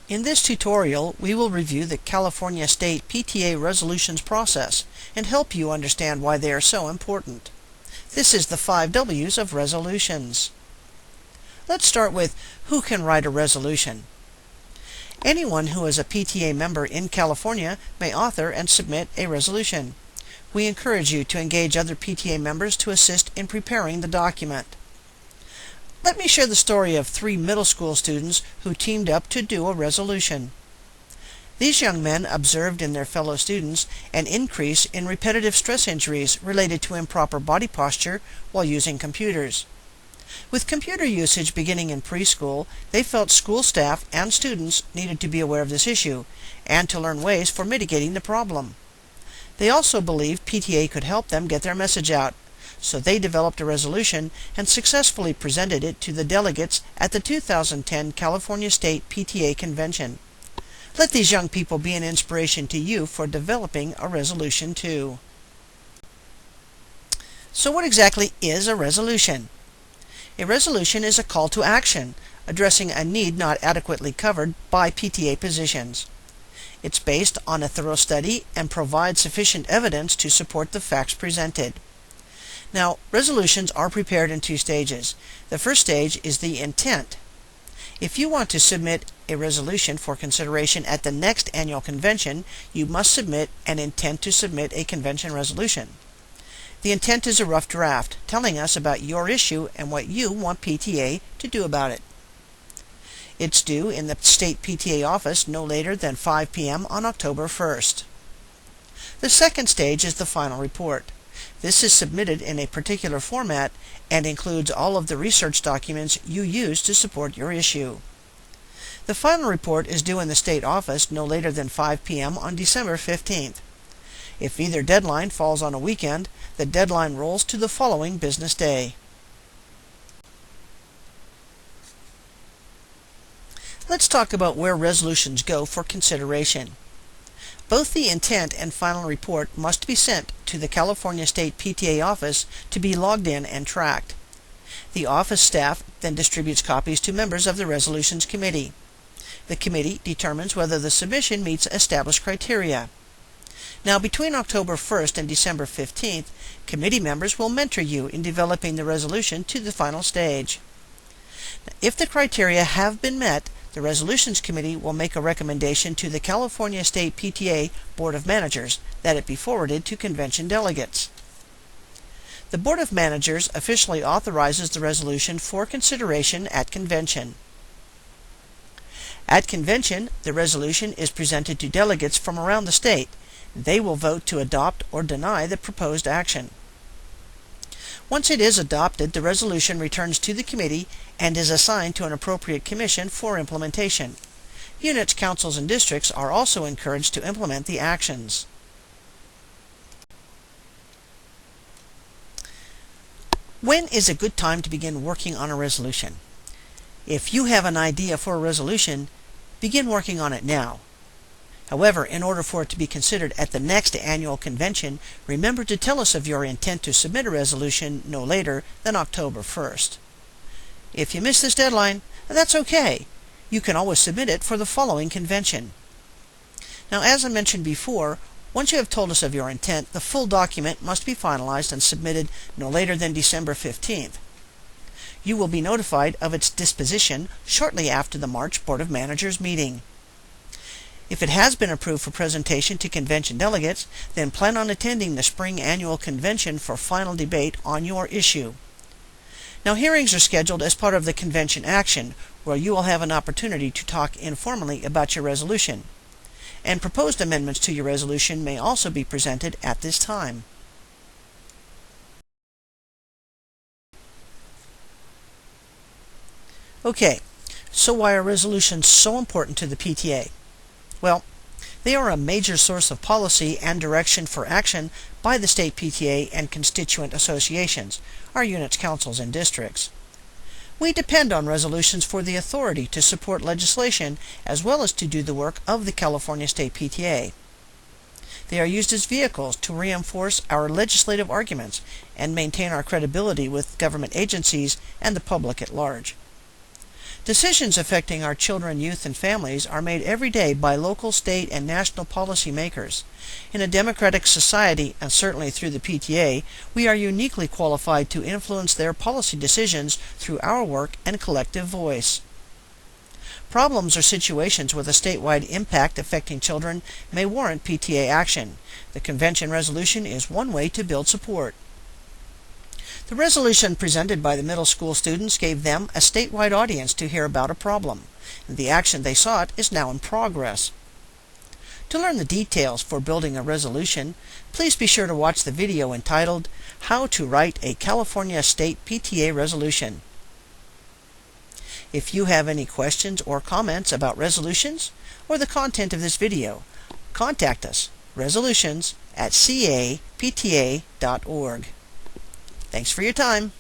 In this tutorial, we will review the California State PTA resolutions process and help you understand why they are so important. This is the 5 W's of resolutions. Let's start with who can write a resolution. Anyone who is a PTA member in California may author and submit a resolution. We encourage you to engage other PTA members to assist in preparing the document. Let me share the story of 3 middle school students who teamed up to do a resolution. These young men observed in their fellow students an increase in repetitive stress injuries related to improper body posture while using computers. With computer usage beginning in preschool, they felt school staff and students needed to be aware of this issue and to learn ways for mitigating the problem. They also believed PTA could help them get their message out, so they developed a resolution and successfully presented it to the delegates at the 2010 California State PTA Convention. Let these young people be an inspiration to you for developing a resolution too. So what exactly is a resolution? A resolution is a call to action, addressing a need not adequately covered by PTA positions. It's based on a thorough study and provides sufficient evidence to support the facts presented. Now, resolutions are prepared in 2 stages. The first stage is the intent. If you want to submit a resolution for consideration at the next annual convention, you must submit an intent to submit a convention resolution. The intent is a rough draft, telling us about your issue and what you want PTA to do about it. It's due in the state PTA office no later than 5 p.m. on October 1st. The second stage is the final report. This is submitted in a particular format and includes all of the research documents you use to support your issue. The final report is due in the state office no later than 5 p.m. on December 15th. If either deadline falls on a weekend, the deadline rolls to the following business day. Let's talk about where resolutions go for consideration. Both the intent and final report must be sent to the California State PTA office to be logged in and tracked. The office staff then distributes copies to members of the resolutions committee. The committee determines whether the submission meets established criteria. Now, between October 1st and December 15th, committee members will mentor you in developing the resolution to the final stage. If the criteria have been met, the Resolutions Committee will make a recommendation to the California State PTA Board of Managers that it be forwarded to convention delegates. The Board of Managers officially authorizes the resolution for consideration at convention. At convention, the resolution is presented to delegates from around the state. They will vote to adopt or deny the proposed action. Once it is adopted, the resolution returns to the committee and is assigned to an appropriate commission for implementation. Units, councils, and districts are also encouraged to implement the actions. When is a good time to begin working on a resolution? If you have an idea for a resolution, begin working on it now. However, in order for it to be considered at the next annual convention, remember to tell us of your intent to submit a resolution no later than October 1st. If you miss this deadline, that's okay. You can always submit it for the following convention. Now, as I mentioned before, once you have told us of your intent, the full document must be finalized and submitted no later than December 15th. You will be notified of its disposition shortly after the March Board of Managers meeting. If it has been approved for presentation to convention delegates, then plan on attending the spring annual convention for final debate on your issue. Now, hearings are scheduled as part of the convention action, where you will have an opportunity to talk informally about your resolution. And proposed amendments to your resolution may also be presented at this time. Okay, so why are resolutions so important to the PTA? Well, they are a major source of policy and direction for action by the state PTA and constituent associations, our units, councils, and districts. We depend on resolutions for the authority to support legislation as well as to do the work of the California State PTA. They are used as vehicles to reinforce our legislative arguments and maintain our credibility with government agencies and the public at large. Decisions affecting our children, youth, and families are made every day by local, state, and national policymakers. In a democratic society, and certainly through the PTA, we are uniquely qualified to influence their policy decisions through our work and collective voice. Problems or situations with a statewide impact affecting children may warrant PTA action. The convention resolution is one way to build support. The resolution presented by the middle school students gave them a statewide audience to hear about a problem. The action they sought is now in progress. To learn the details for building a resolution, please be sure to watch the video entitled How to Write a California State PTA Resolution. If you have any questions or comments about resolutions or the content of this video, contact us, resolutions@capta.org. Thanks for your time.